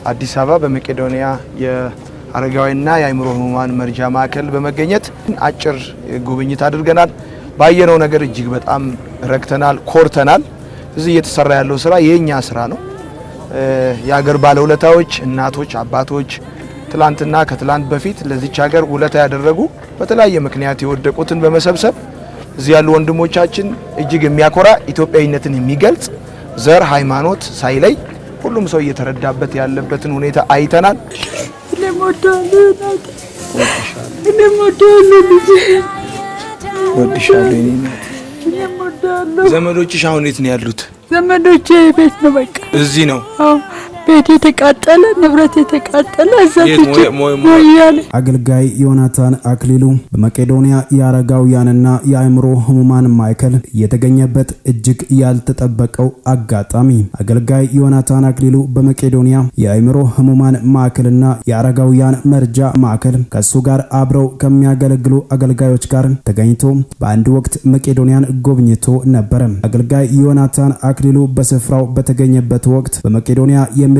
አዲስ አበባ በመቄዶንያ የአረጋዊና የአእምሮ ህሙማን መርጃ ማዕከል በመገኘት አጭር ጉብኝት አድርገናል። ባየነው ነገር እጅግ በጣም ረክተናል፣ ኮርተናል። እዚህ እየተሰራ ያለው ስራ የኛ ስራ ነው። የሀገር ባለውለታዎች፣ እናቶች፣ አባቶች ትላንትና ከትላንት በፊት ለዚች ሀገር ውለታ ያደረጉ በተለያየ ምክንያት የወደቁትን በመሰብሰብ እዚህ ያሉ ወንድሞቻችን እጅግ የሚያኮራ ኢትዮጵያዊነትን የሚገልጽ ዘር ሃይማኖት ሳይለይ ሁሉም ሰው እየተረዳበት ያለበትን ሁኔታ አይተናል። ዘመዶችሽ አሁን የት ነው ያሉት? ዘመዶቼ ቤት ነው። በቃ እዚህ ነው። ቤት የተቃጠለ ንብረት የተቃጠለ አገልጋይ ዮናታን አክሊሉ በመቄዶንያ የአረጋውያንና የአእምሮ ህሙማን ማዕከል የተገኘበት እጅግ ያልተጠበቀው አጋጣሚ። አገልጋይ ዮናታን አክሊሉ በመቄዶንያ የአእምሮ ህሙማን ማዕከልና የአረጋውያን መርጃ ማዕከል ከሱ ጋር አብረው ከሚያገለግሉ አገልጋዮች ጋር ተገኝቶ በአንድ ወቅት መቄዶንያን ጎብኝቶ ነበር። አገልጋይ ዮናታን አክሊሉ በስፍራው በተገኘበት ወቅት በመቄዶንያ የሚደረጉ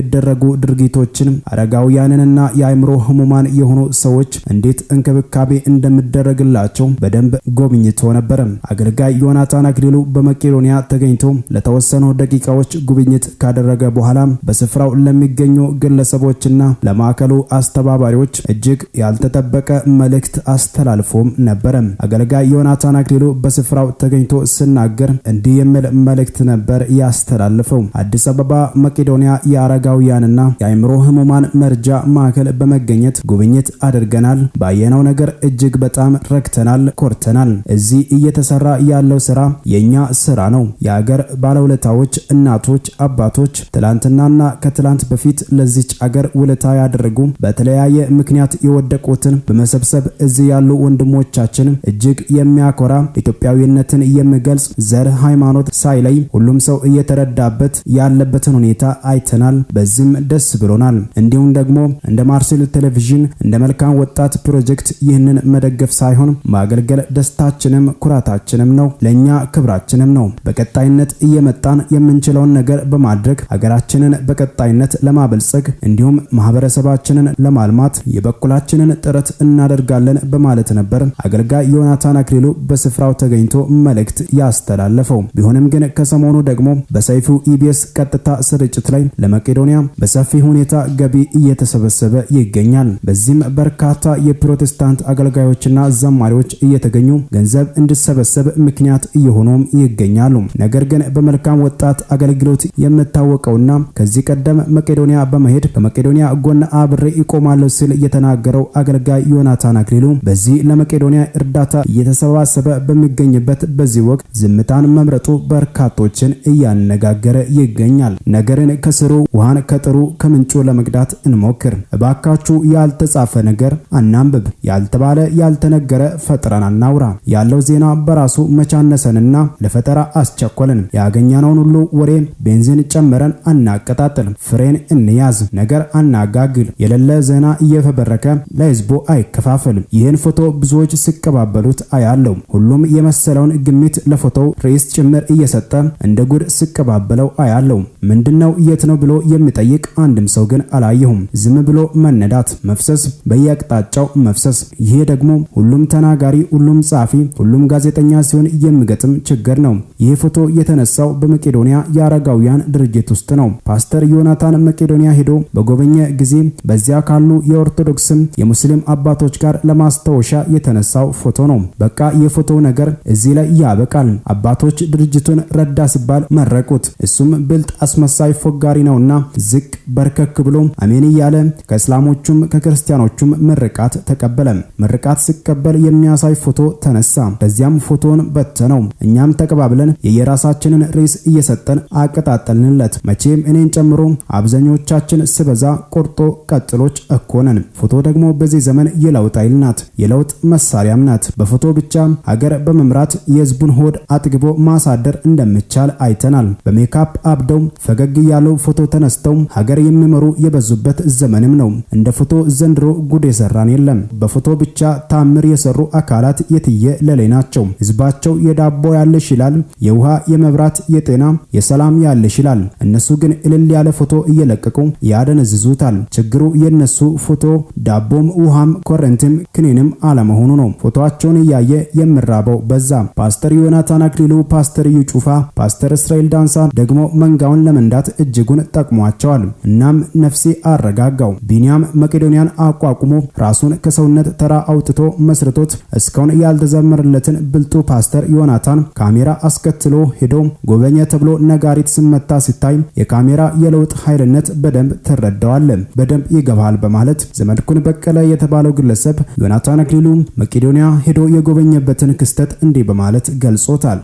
ድርጊቶችን አረጋውያንንና የአእምሮ ህሙማን የሆኑ ሰዎች እንዴት እንክብካቤ እንደሚደረግላቸው በደንብ ጎብኝቶ ነበር። አገልጋይ ዮናታን አክሊሉ በመቄዶንያ ተገኝቶ ለተወሰኑ ደቂቃዎች ጉብኝት ካደረገ በኋላ በስፍራው ለሚገኙ ግለሰቦችና ለማዕከሉ አስተባባሪዎች እጅግ ያልተጠበቀ መልእክት አስተላልፎም ነበር። አገልጋይ ዮናታን አክሊሉ በስፍራው ተገኝቶ ሲናገር እንዲህ የሚል መልእክት ነበር ያስተላልፈው። አዲስ አበባ መቄዶንያ የአረጋውያንና የአእምሮ ህሙማን መርጃ ማዕከል በመገኘት ጉብኝት አድርገናል። ባየነው ነገር እጅግ በጣም ረክተናል፣ ኮርተናል። እዚህ እየተሰራ ያለው ስራ የኛ ስራ ነው። የሀገር ባለውለታዎች፣ እናቶች፣ አባቶች ትላንትናና ከትላንት በፊት ለዚች ሀገር ውለታ ያደረጉ በተለያየ ምክንያት የወደቁትን በመሰብሰብ እዚህ ያሉ ወንድሞቻችን እጅግ የሚያኮራ ኢትዮጵያዊነትን የሚገልጽ ዘር ሃይማኖት ሳይለይ ሁሉም ሰው እየተረዳበት ያለበትን ሁኔታ አይተናል። በዚህም ደስ ብሎናል። እንዲሁም ደግሞ እንደ ማርሴል ቴሌቪዥን እንደ መልካም ወጣት ፕሮጀክት ይህንን መደገፍ ሳይሆን ማገልገል ደስታችንም ኩራታችንም ነው፣ ለኛ ክብራችንም ነው። በቀጣይነት እየመጣን የምንችለውን ነገር በማድረግ ሀገራችንን በቀጣይነት ለማበልጸግ እንዲሁም ማህበረሰባችንን ለማልማት የበኩላችንን ጥረት እናደርጋለን በማለት ነበር አገልጋይ ዮናታን አክሊሉ በስፍራው ተገኝቶ መልእክት ያስተላለፈው። ቢሆንም ግን ከሰሞኑ ደግሞ በሰይፉ ኢቢኤስ ቀጥታ ስርጭት ላይ ለመቄዶንያ በሰፊ ሁኔታ ገቢ እየተሰበሰበ ይገኛል። በዚህም በርካታ የፕሮቴስታንት አገልጋዮችና ዘማሪዎች እየተገኙ ገንዘብ እንዲሰበሰብ ምክንያት እየሆኑም ይገኛሉ። ነገር ግን በመልካም ወጣት አገልግሎት የምታወቀውና ከዚህ ቀደም መቄዶንያ በመሄድ ከመቄዶንያ ጎን አብሬ ይቆማለሁ ሲል የተናገረው አገልጋይ ዮናታን አክሊሉ በዚህ ለመቄዶንያ እርዳታ እየተሰባሰበ በሚገኝበት በዚህ ወቅት ዝምታን መምረጡ በርካቶችን እያነጋገረ ይገኛል። ነገርን ከስሩ ውሃን ከጥሩ ከምንጩ ለመቅዳት እንሞክር። እባካችሁ ያልተጻፈ ነገር አናንብብ፣ ያልተባለ ያልተነገረ ፈጥረን አናውራ። ያለው ዜና በራሱ መቻነሰንና ለፈጠራ አስቸኮልን። ያገኘነውን ሁሉ ወሬ ቤንዚን ጨምረን አናቀጣጥል። ፍሬን እንያዝ፣ ነገር አናጋግል። የሌለ ዜና እየፈበረከ ለህዝቡ አይከፋፈል። ይህን ፎቶ ብዙዎች ሲቀባበሉት አያለው። ሁሉም የመሰለውን ግምት ለፎቶው ርዕስ ጭምር እየሰጠ እንደ ጉድ ሲቀባበለው አያለው። ምንድነው የት ነው ብሎ የሚጠይቅ አንድም ሰው ግን አላየሁም። ዝም ብሎ መነዳት፣ መፍሰስ፣ በየአቅጣጫው መፍሰስ። ይሄ ደግሞ ሁሉም ተናጋሪ፣ ሁሉም ጻፊ፣ ሁሉም ጋዜጠኛ ሲሆን የሚገጥም ችግር ነው። ይህ ፎቶ የተነሳው በመቄዶንያ የአረጋውያን ድርጅት ውስጥ ነው። ፓስተር ዮናታን መቄዶንያ ሄዶ በጎበኘ ጊዜ በዚያ ካሉ የኦርቶዶክስም የሙስሊም አባቶች ጋር ለማስታወሻ የተነሳው ፎቶ ነው። በቃ የፎቶው ነገር እዚህ ላይ ያበቃል። አባቶች ድርጅቱን ረዳ ሲባል መረቁት። እሱም ብልጥ አስመሳይ ፎጋሪ ነውና ዝቅ በርከክ ብሎ አሜን እያለ ከእስላሞቹም ከክርስቲያኖቹም ምርቃት ተቀበለ። ምርቃት ሲቀበል የሚያሳይ ፎቶ ተነሳ። በዚያም ፎቶን በተነው። እኛም ተቀባብለን የየራሳችንን ርዕስ እየሰጠን አቀጣጠልንለት። መቼም እኔን ጨምሮ አብዛኞቻችን ስበዛ ቆርጦ ቀጥሎች እኮነን። ፎቶ ደግሞ በዚህ ዘመን የለውጥ ኃይል ናት፣ የለውጥ መሳሪያም ናት። በፎቶ ብቻ ሀገር በመምራት የህዝቡን ሆድ አጥግቦ ማሳደር እንደሚቻል አይተናል። በሜካፕ አብደው ፈገግ ያለው ፎቶ ተነስቶ ተነስተው ሀገር የሚመሩ የበዙበት ዘመንም ነው። እንደ ፎቶ ዘንድሮ ጉድ የሰራን የለም። በፎቶ ብቻ ታምር የሰሩ አካላት የትየ ለሌ ናቸው። ህዝባቸው የዳቦ ያለሽ ይላል፣ የውሃ የመብራት የጤና የሰላም ያለሽ ይላል። እነሱ ግን እልል ያለ ፎቶ እየለቀቁ ያደነዝዙታል። ችግሩ የነሱ ፎቶ ዳቦም ውሃም ኮረንትም ክኒንም አለመሆኑ ነው። ፎቶአቸውን እያየ የምራበው በዛ። ፓስተር ዮናታን አክሊሉ፣ ፓስተር እዩ ጩፋ፣ ፓስተር እስራኤል ዳንሳ ደግሞ መንጋውን ለመንዳት እጅጉን ጠቅሟቸዋል። እናም ነፍሴ አረጋጋው። ቢኒያም መቄዶንያን አቋቁሞ ራሱን ከሰውነት ተራ አውጥቶ መስርቶት እስካሁን ያልተዘመረለትን ብልጡ ፓስተር ዮናታን ካሜራ አስከትሎ ሄዶ ጎበኘ ተብሎ ነጋሪት ስመታ ሲታይ የካሜራ የለውጥ ኃይልነት በደንብ ትረዳዋል፣ በደንብ ይገባል በማለት ዘመድኩን በቀለ የተባለው ግለሰብ ዮናታን አክሊሉ መቄዶንያ ሄዶ የጎበኘበትን ክስተት እንዲህ በማለት ገልጾታል።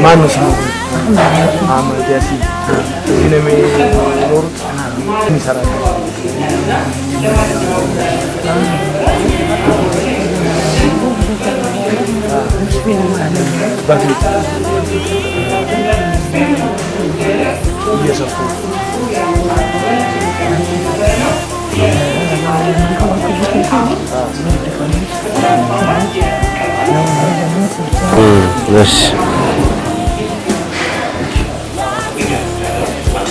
ማንስ ነው አመት ያሲ ሲነሜ ኖሩት ይሰራል በፊት እየሰፉ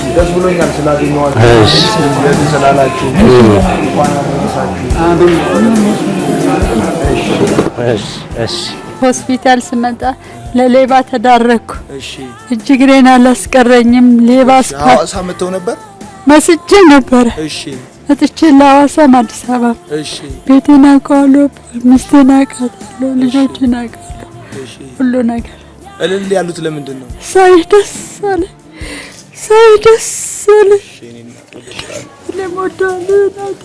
ደስ ብሎኛል ስላገኘኋችሁ። እንደዚህ ስላላችሁ እንኳን አደረሳችሁ። ሆስፒታል ስመጣ ለሌባ ተዳረኩ። እጅግሬን አላስቀረኝም። ሌባ ሐዋሳ መተው ነበር መስጄ ነበር። መጥቼ ለሐዋሳም አዲስ አበባ ቤቴን አውቃለሁ፣ ሚስቴን አውቃለሁ፣ ልጆቼን አውቃለሁ፣ ሁሉ ነገር። እልል ያሉት ለምንድን ነው? ሳይ ደስ አለ፣ ሳይ ደስ አለ። እኔም እወዳለሁ እናቴ፣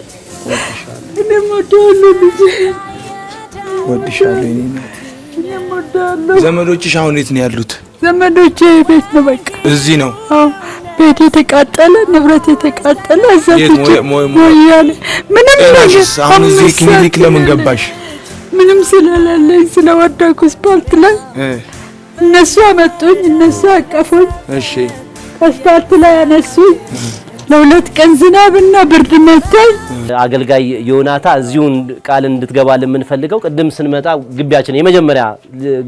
እኔም እወዳለሁ ልጄ፣ እወድሻለሁ እኔ እናቴ፣ እኔም እወዳለሁ። ዘመዶችሽ አሁን የት ነው ያሉት? ዘመዶቼ ቤት ነው በቃ። እዚህ ነው? አዎ ቤት የተቃጠለ ንብረት የተቃጠለ እዛት ሞያለ ምንም ነገር። አሁን እዚህ ክሊኒክ ለምን ገባሽ? ምንም ስለሌለኝ ስለወደኩ ስፓልት ላይ እነሱ አመጡኝ፣ እነሱ አቀፉኝ። እሺ ስፓልት ላይ አነሱኝ። ለሁለት ቀን ዝናብና ብርድ መታኝ። አገልጋይ ዮናታ እዚሁን ቃል እንድትገባልን የምንፈልገው ቅድም ስንመጣ ግቢያችን የመጀመሪያ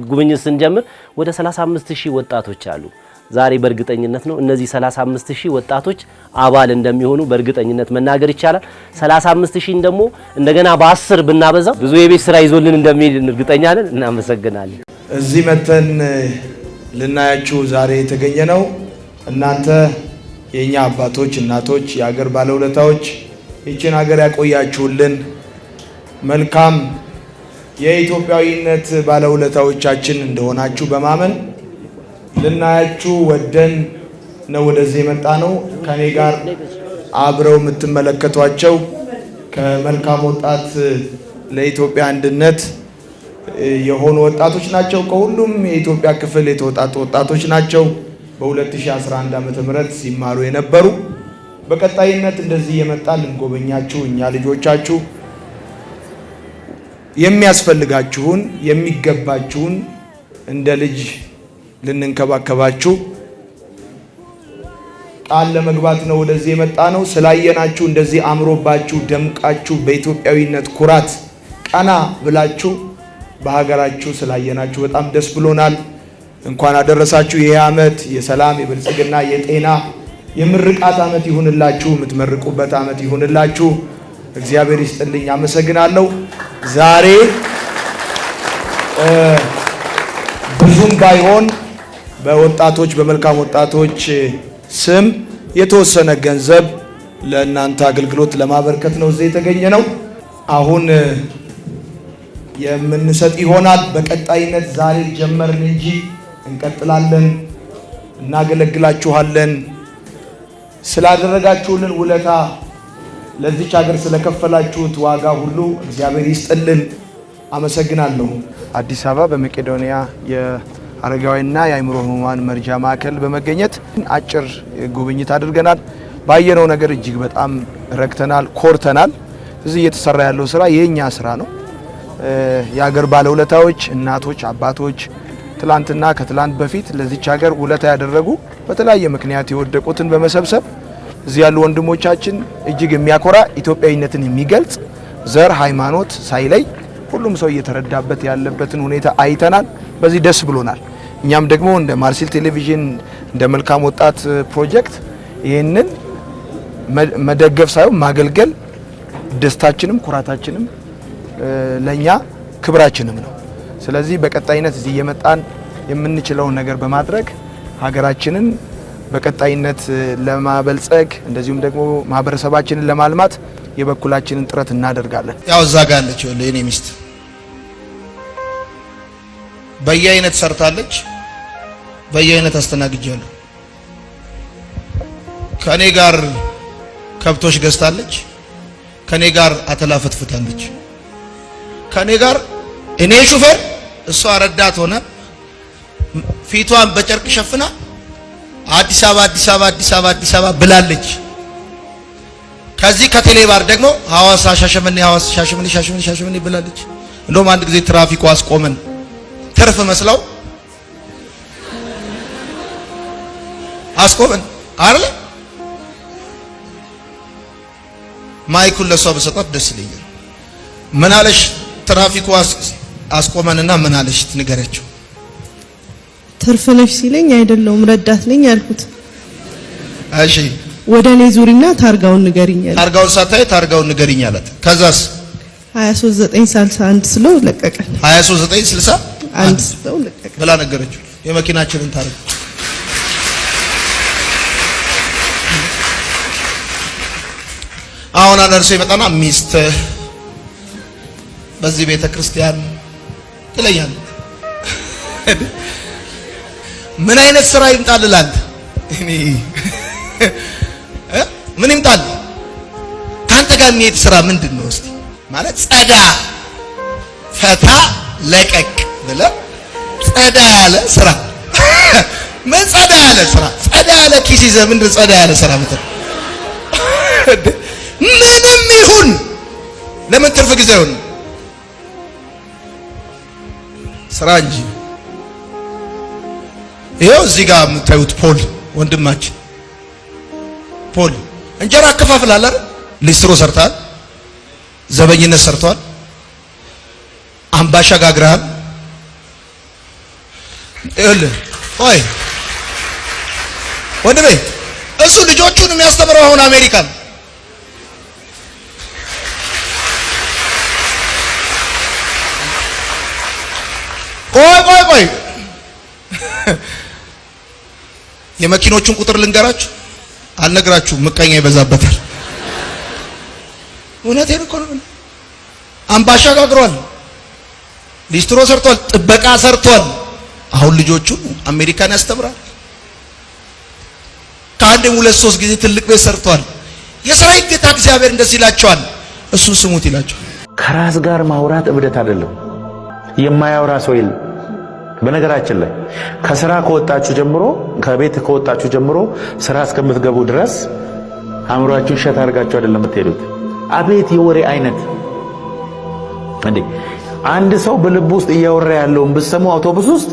ጉብኝት ስንጀምር ወደ 35000 ወጣቶች አሉ። ዛሬ በእርግጠኝነት ነው እነዚህ 35000 ወጣቶች አባል እንደሚሆኑ በእርግጠኝነት መናገር ይቻላል። 35000 ደግሞ እንደገና በ10 ብናበዛው ብዙ የቤት ስራ ይዞልን እንደሚል እርግጠኛ ነን። እናመሰግናለን። እዚህ መተን ልናያችሁ ዛሬ የተገኘ ነው። እናንተ የኛ አባቶች፣ እናቶች፣ የሀገር ባለውለታዎች ይችን ሀገር ያቆያችሁልን መልካም የኢትዮጵያዊነት ባለውለታዎቻችን እንደሆናችሁ በማመን ልናያችሁ ወደን ነው ወደዚህ የመጣ ነው። ከኔ ጋር አብረው የምትመለከቷቸው ከመልካም ወጣት ለኢትዮጵያ አንድነት የሆኑ ወጣቶች ናቸው። ከሁሉም የኢትዮጵያ ክፍል የተወጣጡ ወጣቶች ናቸው። በ2011 ዓመተ ምህረት ሲማሩ የነበሩ በቀጣይነት እንደዚህ የመጣን ልንጎበኛችሁ እኛ ልጆቻችሁ የሚያስፈልጋችሁን የሚገባችሁን እንደ ልጅ ልንንከባከባችሁ ቃል ለመግባት ነው ወደዚህ የመጣ ነው። ስላየናችሁ እንደዚህ አምሮባችሁ ደምቃችሁ በኢትዮጵያዊነት ኩራት ቀና ብላችሁ በሀገራችሁ ስላየናችሁ በጣም ደስ ብሎናል። እንኳን አደረሳችሁ። ይሄ ዓመት የሰላም የብልጽግና የጤና የምርቃት ዓመት ይሁንላችሁ። የምትመርቁበት ዓመት ይሁንላችሁ። እግዚአብሔር ይስጥልኝ። አመሰግናለሁ። ዛሬ ብዙም ባይሆን በወጣቶች በመልካም ወጣቶች ስም የተወሰነ ገንዘብ ለእናንተ አገልግሎት ለማበርከት ነው እዚህ የተገኘ ነው። አሁን የምንሰጥ ይሆናል። በቀጣይነት ዛሬ ጀመርን እንጂ እንቀጥላለን፣ እናገለግላችኋለን። ስላደረጋችሁልን ውለታ ለዚች ሀገር ስለከፈላችሁት ዋጋ ሁሉ እግዚአብሔር ይስጥልን። አመሰግናለሁ። አዲስ አበባ በመቄዶንያ የአረጋዊና የአእምሮ ህሙማን መርጃ ማዕከል በመገኘት አጭር ጉብኝት አድርገናል። ባየነው ነገር እጅግ በጣም ረክተናል፣ ኮርተናል። እዚህ እየተሰራ ያለው ስራ የኛ ስራ ነው። የሀገር ባለውለታዎች፣ እናቶች፣ አባቶች ትላንትና ከትላንት በፊት ለዚች ሀገር ውለታ ያደረጉ በተለያየ ምክንያት የወደቁትን በመሰብሰብ እዚህ ያሉ ወንድሞቻችን እጅግ የሚያኮራ ኢትዮጵያዊነትን የሚገልጽ ዘር ሃይማኖት ሳይለይ ሁሉም ሰው እየተረዳበት ያለበትን ሁኔታ አይተናል። በዚህ ደስ ብሎናል። እኛም ደግሞ እንደ ማርሴል ቴሌቪዥን እንደ መልካም ወጣት ፕሮጀክት ይህንን መደገፍ ሳይሆን ማገልገል ደስታችንም ኩራታችንም ለኛ ክብራችንም ነው። ስለዚህ በቀጣይነት እዚህ የመጣን የምንችለውን ነገር በማድረግ ሀገራችንን በቀጣይነት ለማበልጸግ እንደዚሁም ደግሞ ማህበረሰባችንን ለማልማት የበኩላችንን ጥረት እናደርጋለን። ያው እዛ ጋር አለች የኔ ሚስት በየአይነት ሰርታለች፣ በየአይነት አስተናግጃለሁ። ከኔ ጋር ከብቶች ገዝታለች፣ ከኔ ጋር አተላፈትፍታለች። ከኔ ጋር እኔ ሹፌር እሷ ረዳት ሆነ ፊቷን በጨርቅ ሸፍና አዲስ አበባ ብላለች። ከዚህ ከቴሌባር ደግሞ ሐዋሳ ሻሸመኔ ብላለች። እንደውም አንድ ጊዜ ትራፊኩ አስቆመን ትርፍ መስለው አስቆመን አይደል? ማይኩን ለሷ በሰጣት ደስ ይለኛል። ምን አለሽ? ትራፊኩ አስቆመንና ምን አለሽ ንገረችው። ትርፍ ነሽ ሲለኝ አይደለም ረዳት ነኝ ያልኩት። እሺ ወደኔ ዙሪና ታርጋውን ንገሪኝ አለ። ታርጋውን ሳታይ ታርጋውን ንገሪኝ አላት። ከዛስ 23961 ስለው ለቀቀ። 23961 ስለው ለቀቀ ብላ ነገረችው። የመኪናችንን ታርጋ አሁን አነርሶ ይመጣና ሚስት በዚህ ቤተ ክርስቲያን ትለኛል። ምን አይነት ስራ ይምጣልላል? እኔ ምን ይምጣል? ካንተ ጋር የሚሄድ ስራ ምንድነው? እስቲ ማለት ጸዳ ፈታ ለቀቅ ብለ ጸዳ ያለ ስራ ምን ጸዳ ያለ ስራ ጸዳ ያለ ኪስ ይዘህ ምንድን ጸዳ ያለ ስራ ምትል ምንም ይሁን ለምን ትርፍ ጊዜ ይሁን ስራ እንጂ። ይሄው እዚህ ጋር የምታዩት ፖል ወንድማችን ፖል እንጀራ አከፋፍላል አይደል? ሊስትሮ ሰርታል፣ ዘበኝነት ሰርቷል፣ አምባሻ ጋግራል። ቆይ ወንድሜ እሱ ልጆቹን የሚያስተምረው አሁን አሜሪካን ቆይ የመኪኖቹን ቁጥር ልንገራችሁ አልነግራችሁ፣ ምቀኛ ይበዛበታል። እውነቴን እኮ ነው። አምባሻ ጋግሯል፣ ሊስትሮ ሰርቷል፣ ጥበቃ ሰርቷል። አሁን ልጆቹን አሜሪካን ያስተምራል። ከአንድም ሁለት ሶስት ጊዜ ትልቅ ቤት ሰርቷል። የሰራዊት ጌታ እግዚአብሔር እንደዚህ ይላቸዋል፣ እሱን ስሙት ይላቸዋል። ከራስ ጋር ማውራት እብደት አይደለም። የማያወራ ሰው የለም። በነገራችን ላይ ከስራ ከወጣችሁ ጀምሮ ከቤት ከወጣችሁ ጀምሮ ስራ እስከምትገቡ ድረስ አእምሯችሁን ሸት አድርጋችሁ አይደለም የምትሄዱት። አቤት የወሬ አይነት እንዴ! አንድ ሰው በልብ ውስጥ እያወራ ያለውን ብትሰሙ አውቶቡስ ውስጥ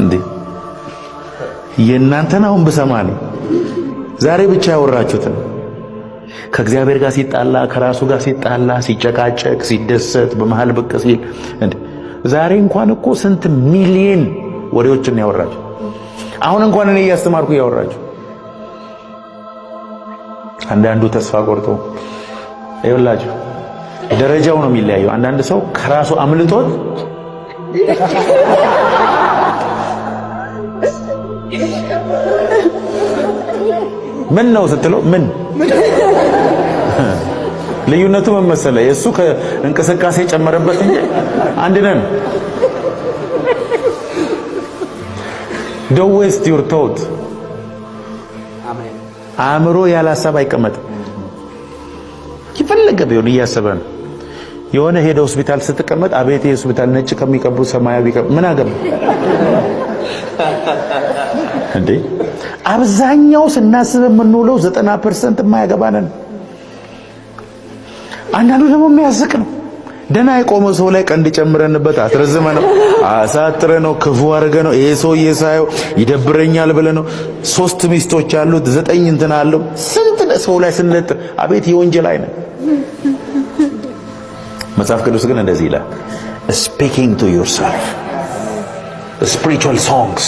እንዴ! የእናንተን አሁን ብሰማ ነው ዛሬ ብቻ ያወራችሁትን ከእግዚአብሔር ጋር ሲጣላ ከራሱ ጋር ሲጣላ ሲጨቃጨቅ ሲደሰት በመሃል ብቅ ሲል እንዴ! ዛሬ እንኳን እኮ ስንት ሚሊዮን ወሬዎችን ያወራችሁ። አሁን እንኳን እኔ እያስተማርኩ ያወራችሁ። አንዳንዱ ተስፋ ቆርጦ ይኸውላችሁ፣ ደረጃው ነው የሚለያየው። አንዳንድ ሰው ከራሱ አምልጦት ምን ነው ስትለው ምን ልዩነቱ ምን መሰለህ? የሱ ከእንቅስቃሴ ጨመረበት እንጂ አንድ ነን። Don't waste your thought። አእምሮ ያለ ሐሳብ አይቀመጥም። ይፈለገ ቢሆን እያሰበ ነው። የሆነ ሄደ ሆስፒታል ስትቀመጥ አቤት የሆስፒታል ነጭ ከሚቀቡ ሰማያዊ ምን አገባ እንዴ? አብዛኛው ስናስብ የምንውለው 90% የማያገባንን። አንዳንዱ ደግሞ የሚያስቅ ነው። ደና የቆመ ሰው ላይ ቀንድ ጨምረንበት አትረዝመ ነው አሳጥረ ነው ክፉ አርገ ነው ይሄ ሰው የሳየው ይደብረኛል ብለ ነው 3 ሚስቶች አሉት 9 እንትን አለው ስንት ሰው ላይ ስንጥ አቤት የወንጀል አይነት መጽሐፍ ቅዱስ ግን እንደዚህ ይላል speaking to yourself spiritual songs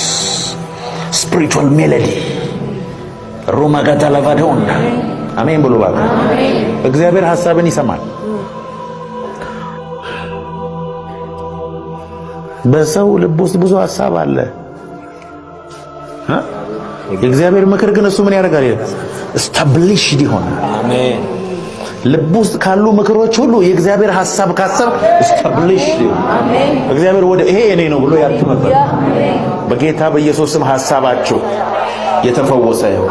spiritual melody ሮማጋታ ላቫዶን አሜን ብሎ ባክ እግዚአብሔር ሐሳብን ይሰማል በሰው ልብ ውስጥ ብዙ ሐሳብ አለ የእግዚአብሔር ምክር ግን እሱ ምን ያደርጋል established ይሆናል አሜን ልብ ውስጥ ካሉ ምክሮች ሁሉ የእግዚአብሔር ሐሳብ ካሰብ established አሜን እግዚአብሔር ወደ ይሄ የኔ ነው ብሎ ያትመበት በጌታ በኢየሱስ ስም ሐሳባችሁ የተፈወሰ ይሁን